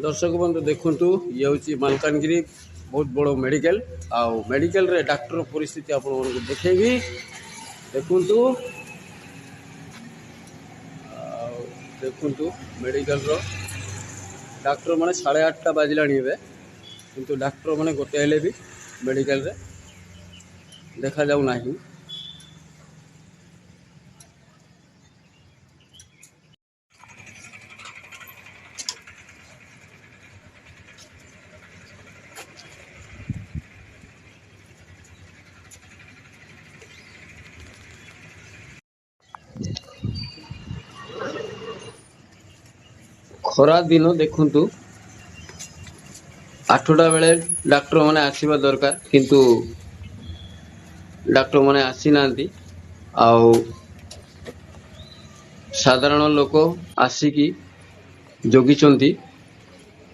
दर्शक बंधु देखु ये हूँ मालकानगिरी बहुत बड़ मेडिकल आउ मेडिकल रे डॉक्टर परिस्थिति आप देखेबी देखु देखु मेडिकल रो डॉक्टर माने 8:30 बाजिला किंतु डॉक्टर माने गोटे हेले भी मेडिकल रे देखा जाऊ नहीं। खरा दिन देखु 8टा बेले डॉक्टर माने आसीबा दरकार किंतु डॉक्टर माने आसी नांती आउ साधारण लोक आसिकी जोगिचंती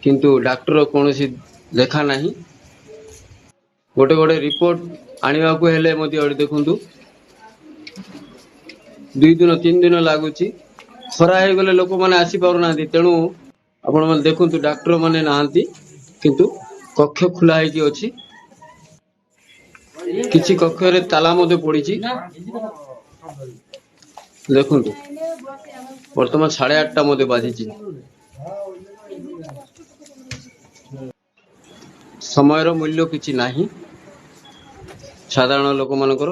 किंतु डॉक्टर कोनोसी देखा नहीं। गोटे गोटे रिपोर्ट आनिबा को हेले मते देखुंतु 2 दिन 3 दिन लागुची खरा हे गले लोक माने आसी पारु नांती तेणु आपण माने देखुंतु डॉक्टर माने नांती किंतु कक्ष खुला है कि अछि किछि कक्ष रे ताला मध्ये पड़ीची देखुंतु वर्तमान 8:30 मध्ये बाजीची समयर मूल्य किछि नाही साधारण लोक मानकर